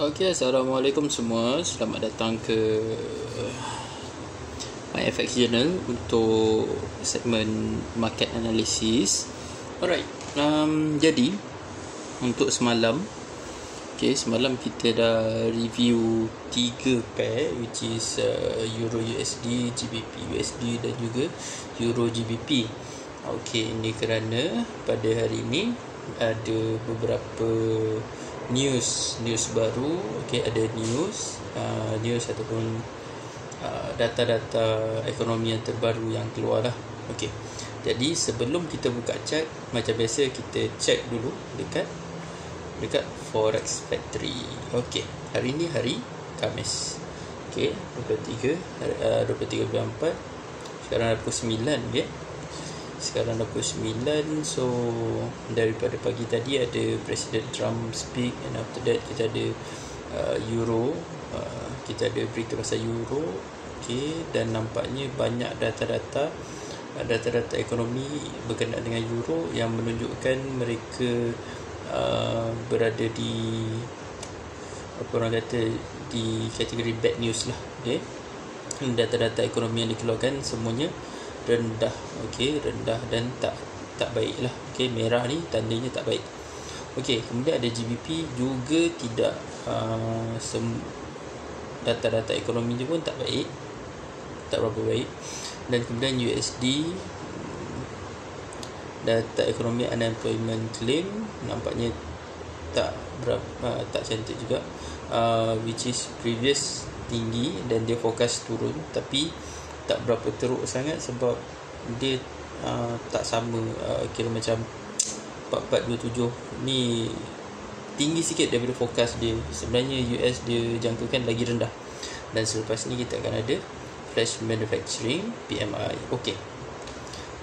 Okey, Assalamualaikum semua. Selamat datang ke MyFX Journal untuk segmen market analysis. Alright, jadi untuk semalam, semalam kita dah review 3 pair, which is Euro USD, GBP USD dan juga Euro GBP. Ini kerana pada hari ini ada beberapa news baru. Ada news ataupun data-data ekonomi yang terbaru yang keluar lah. Jadi sebelum kita buka chart, macam biasa kita check dulu dekat Forex Factory. Hari ni hari Khamis, 23 bulan 4. Sekarang dah pukul 9. Sekarang dah pukul 9. So daripada pagi tadi ada Presiden Trump speak, and after that kita ada Euro, kita ada berita pasal Euro. Dan nampaknya banyak data-data ekonomi berkenaan dengan Euro yang menunjukkan mereka berada di di kategori bad news lah. Data-data ekonomi yang dikeluarkan semuanya rendah, rendah dan tak baik lah. Merah ni tandanya tak baik. Kemudian ada GBP juga tidak, data-data ekonomi dia pun tak baik, tak berapa baik. Dan kemudian USD, data ekonomi unemployment claim nampaknya tak cantik juga, which is previous tinggi dan dia forecast turun, tapi tak berapa teruk sangat sebab dia tak sama, kira macam 4427 ni tinggi sikit daripada forecast dia. Sebenarnya US dia jangkakan lagi rendah. Dan selepas ni kita akan ada flash manufacturing PMI.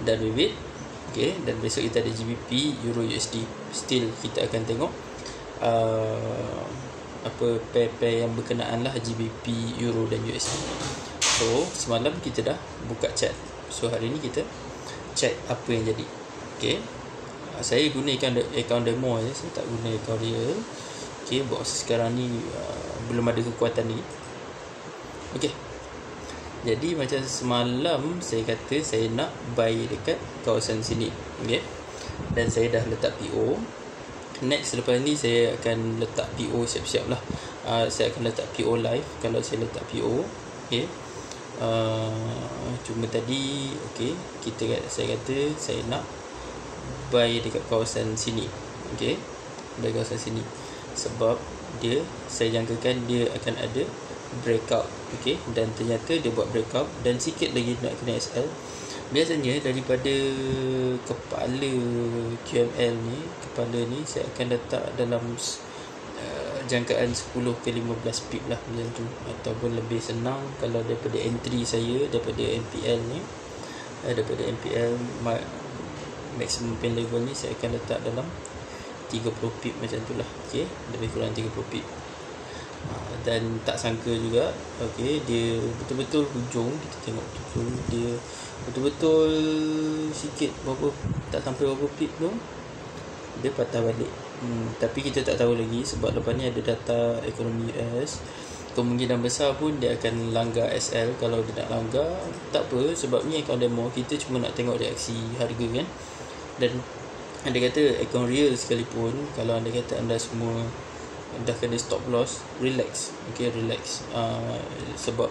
Dan with it, dan besok kita ada GBP Euro USD. Still kita akan tengok pair-pair yang berkenaan lah, GBP, Euro dan USD. So semalam kita dah buka chat. So hari ni kita check apa yang jadi. Saya guna akaun demo je, saya tak guna akaun real. Box sekarang ni belum ada kekuatan ni. Jadi macam semalam saya kata saya nak buy dekat kawasan sini, dan saya dah letak PO. Next selepas ni saya akan letak PO siap-siap lah. Saya akan letak PO live kalau saya letak PO. Cuma tadi saya kata saya nak buy dekat kawasan sini, dari kawasan sini, sebab saya jangkakan dia akan ada breakout, dan ternyata dia buat breakout dan sikit lagi nak kena SL. Biasanya daripada kepala QML ni saya akan letak dalam jangkaan 10 ke 15 pip lah, macam tu. Ataupun lebih senang kalau daripada entry saya, daripada MPL ni, daripada MPL maximum pain level ni, saya akan letak dalam 30 pip macam tu lah. Lebih kurang 30 pip. Dan tak sangka juga, dia betul-betul hujung. Kita tengok betul dia betul-betul sikit, tak sampai berapa pip tu dia patah balik. Tapi kita tak tahu lagi sebab lepas ni ada data ekonomi US. Kemungkinan besar pun dia akan langgar SL. Kalau dia nak langgar, tak apa, sebab ni akaun demo, kita cuma nak tengok reaksi harga kan. Dan anda kata akaun real sekalipun, kalau anda kata anda semua dah kena stop loss, relax. Relax. Sebab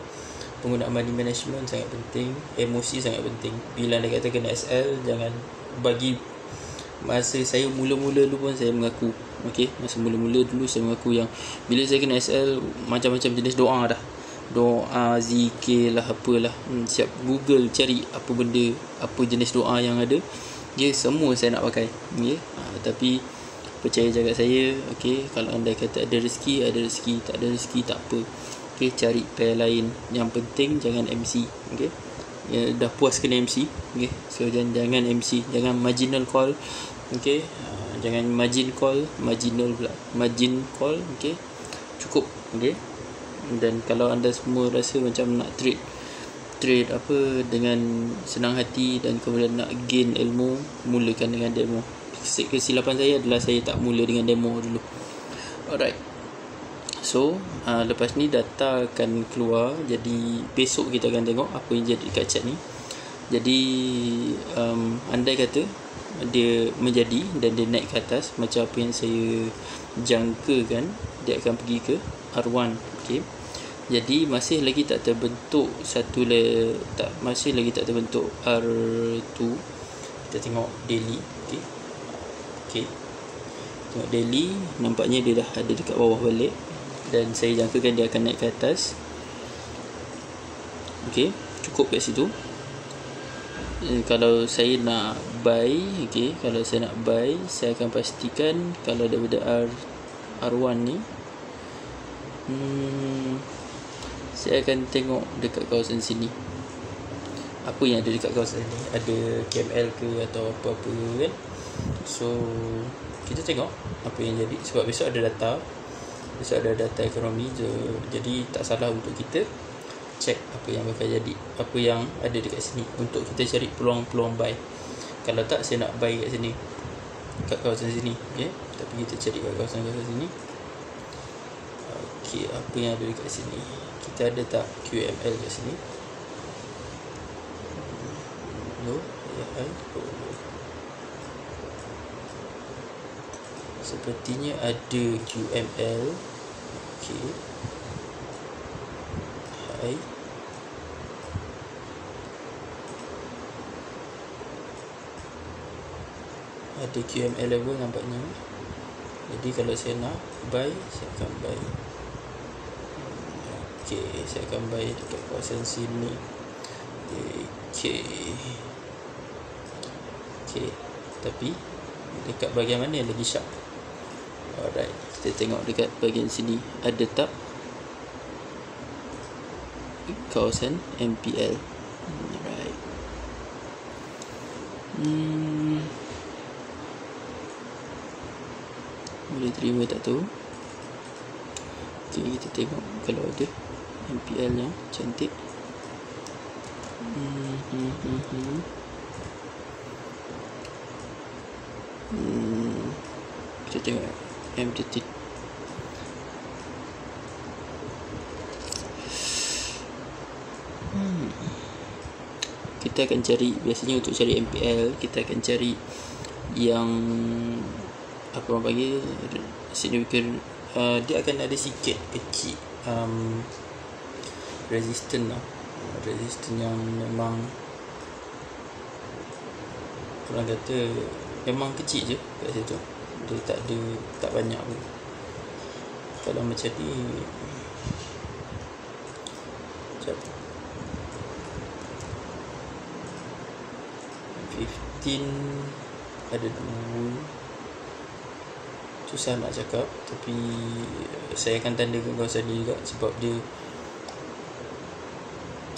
penggunaan money management sangat penting, emosi sangat penting. Bila anda kata kena SL, jangan bagi. Masa saya mula-mula dulu pun saya mengaku, masa mula-mula dulu saya mengaku yang bila saya kena SL, macam-macam jenis doa dah. Doa, zikir lah, apalah. Siap Google cari apa benda, apa jenis doa yang ada. Semua saya nak pakai. Tapi percaya jaga saya, kalau anda kata ada rezeki, tak ada rezeki tak apa. Cari pair lain. Yang penting jangan MC. Dah puas kena MC. So jangan MC, jangan marginal call. Jangan margin call, marginal pula, margin call. Cukup. Dan kalau anda semua rasa macam nak trade dengan senang hati dan kemudian nak gain ilmu, mulakan dengan demo. Kesilapan saya adalah saya tak mula dengan demo dulu. Alright. So lepas ni data akan keluar. Jadi besok kita akan tengok apa yang jadi dekat chat ni. Jadi andai kata dia menjadi dan dia naik ke atas macam apa yang saya jangkakan, dia akan pergi ke R1. Okay. Jadi masih lagi tak terbentuk masih lagi tak terbentuk R2. Kita tengok daily. Okay. Tengok daily, nampaknya dia dah ada dekat bawah balik, dan saya jangkakan dia akan naik ke atas. Okay, cukup kat situ. Kalau saya nak buy, okay, kalau saya nak buy, saya akan pastikan kalau daripada R1 ni, saya akan tengok dekat kawasan sini. Apa yang ada dekat kawasan ni? Ada KML ke atau apa-apa kan? So kita tengok apa yang jadi. Sebab besok ada data ekonomi, jadi tak salah untuk kita check apa yang bakal jadi, apa yang ada dekat sini, untuk kita cari peluang-peluang buy. Kalau tak, saya nak buy kat sini, kat kawasan sini. Okay, tapi kita cari kat kawasan sini. Okay, apa yang ada dekat sini? Kita ada tak QML kat sini? No, sepertinya ada QML. Okay. Hai. Ada QML level nampaknya. Jadi kalau saya nak buy, saya akan buy. Okay, saya akan buy dekat kawasan sini. Okay. Tapi dekat bahagian mana yang lagi sharp? Alright, kita tengok dekat bahagian sini. Ada tak kawasan MPL? Alright. Boleh terima tak tu? Okay, kita tengok kalau ada MPL yang cantik. Kita tengok MTT. Kita akan cari, biasanya untuk cari MPL, kita akan cari yang apa orang panggil significant. Dia akan ada sikit kecil resistance lah. Resistance yang memang orang kata memang kecil je kat situ. Dia tak banyak pun. Kalau macam ni, macam 15 ada 2, susah nak cakap, tapi saya akan tandakan kawasan ni juga sebab dia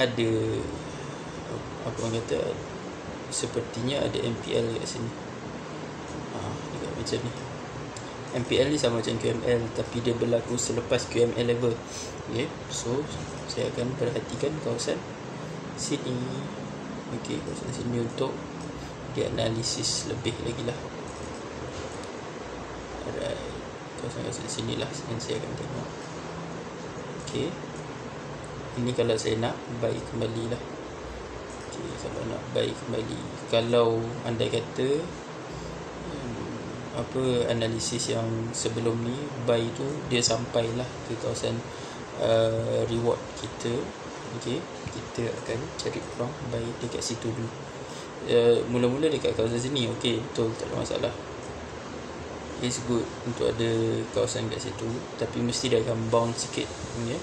ada apa orang kata, sepertinya ada MPL kat sini. Dekat macam ni. MPL ni sama macam QML, tapi dia berlaku selepas QML level. Okay, so saya akan perhatikan kawasan sini. Okay, kawasan sini untuk dianalisis lebih lagi lah. Alright, kawasan sini lah yang saya akan tengok. Okay, ini kalau saya nak buy kembali lah. Okay, kalau nak buy kembali, kalau andai kata analisis yang sebelum ni buy tu dia sampailah ke kawasan reward kita. Okay, kita akan cari peluang buy dekat situ dulu. Mula-mula dekat kawasan sini, okay, betul, tak ada masalah. It's good untuk ada kawasan kat situ, tapi mesti dia akan bounce sikit, okay?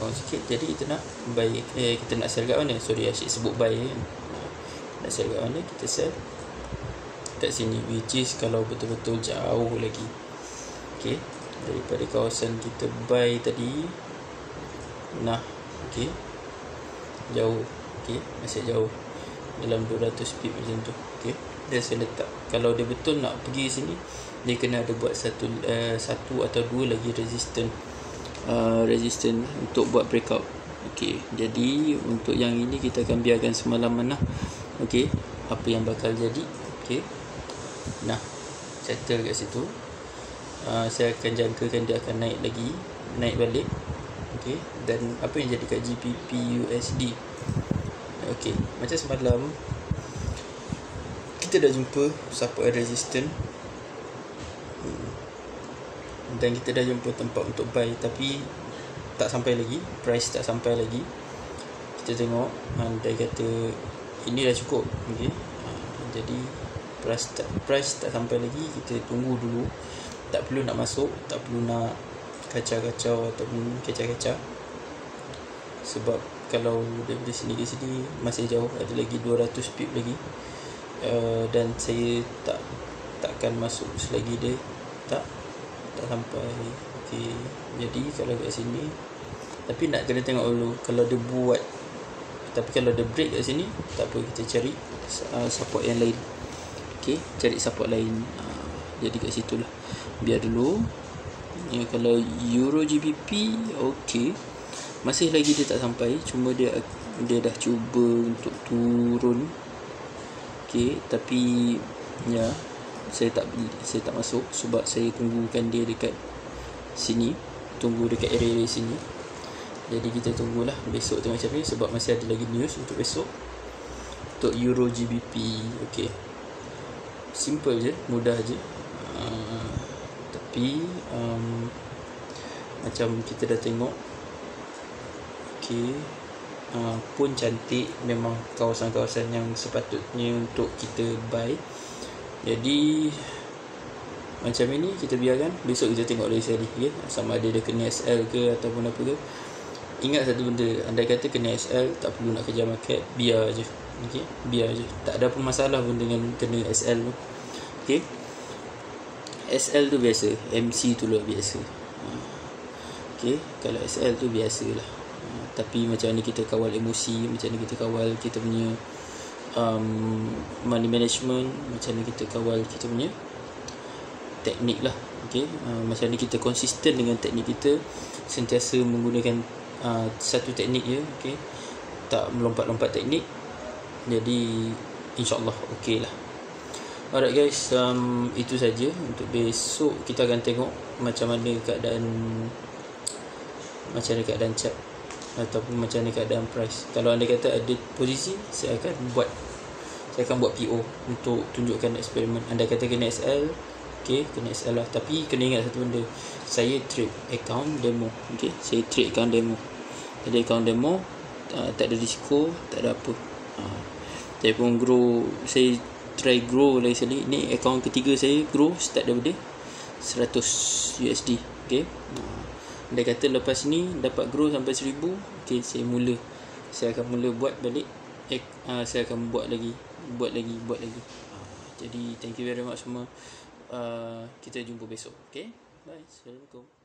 Bounce sikit. Jadi kita nak buy, kita nak sell kat mana? Sorry, asyik sebut buy kan. Nak sell kat mana? Kita sell kat sini, which is kalau betul-betul jauh lagi. Okay, daripada kawasan kita buy tadi. Nah, okay, jauh. Okay, masih jauh, dalam 200 pip macam tu. Okay, dia saya letak. Kalau dia betul nak pergi sini, dia kena ada buat satu atau dua lagi resistance untuk buat breakout. Okay, jadi untuk yang ini kita akan biarkan semalaman lah. Okay, apa yang bakal jadi. Okay, nah, settle kat situ. Saya akan jangkakan dia akan naik lagi naik balik. Okay, dan apa yang jadi kat GBP USD. Okay, macam semalam kita dah jumpa support and resistance, dan kita dah jumpa tempat untuk buy, tapi tak sampai lagi, price tak sampai lagi. Kita tengok dia kata ini dah cukup. Okay, jadi price tak sampai lagi, kita tunggu dulu. Tak perlu nak masuk, tak perlu nak kacau-kacau ataupun kecah-kecah, sebab kalau dari sini ke sini masih jauh, ada lagi 200 pip lagi. Dan saya takkan masuk selagi dia tak sampai. Okay, jadi kalau kat sini, tapi nak kena tengok dulu kalau dia buat. Tapi kalau dia break kat sini, tak apa, kita cari support yang lain. Okay, cari support lain. Jadi kat situ lah, biar dulu. Kalau Euro GBP, okay, masih lagi dia tak sampai, cuma dia dah cuba untuk turun. Okay, tapi ya, saya tak masuk sebab saya tunggukan dia dekat sini, tunggu dekat area sini. Jadi kita tunggulah besok tengok macam ni, sebab masih ada lagi news untuk besok untuk Euro GBP. Okay, simple je, mudah je. Tapi macam kita dah tengok, okay, pun cantik, memang kawasan-kawasan yang sepatutnya untuk kita buy. Jadi macam ini kita biarkan, besok kita tengok lagi sekali, okay? Sama ada dia kena SL ke ataupun apa ke. Ingat satu benda, andai kata kena SL, tak perlu nak kejar market, biar je. Okay, biar je, tak ada pun masalah pun dengan kena SL tu. Okay, SL tu biasa, MC tu luar biasa. Okay, kalau SL tu biasalah. Tapi macam ni kita kawal emosi, macam ni kita kawal kita punya money management, macam ni kita kawal kita punya teknik lah. Okay, macam ni kita konsisten dengan teknik kita, sentiasa menggunakan satu teknik je. Okay, tak melompat-lompat teknik. Jadi InsyaAllah okey lah. Alright guys, itu saja untuk besok. Kita akan tengok macam mana keadaan chart ataupun macam mana keadaan price. Kalau anda kata ada posisi, saya akan buat PO untuk tunjukkan eksperimen. Anda kata kena SL, okay, kena SL lah. Tapi kena ingat satu benda, saya trade account demo. Okay, saya trade account demo. Jadi account demo, tak ada risiko, tak ada apa. Saya pun grow, saya try grow lagi sekali. Ni account ketiga saya grow, start daripada 100 USD. Okay, dia kata lepas ni dapat grow sampai 1000. Okay, saya akan mula buat balik. Saya akan buat lagi. Jadi thank you very much semua. Kita jumpa besok. Okay, bye, assalamualaikum.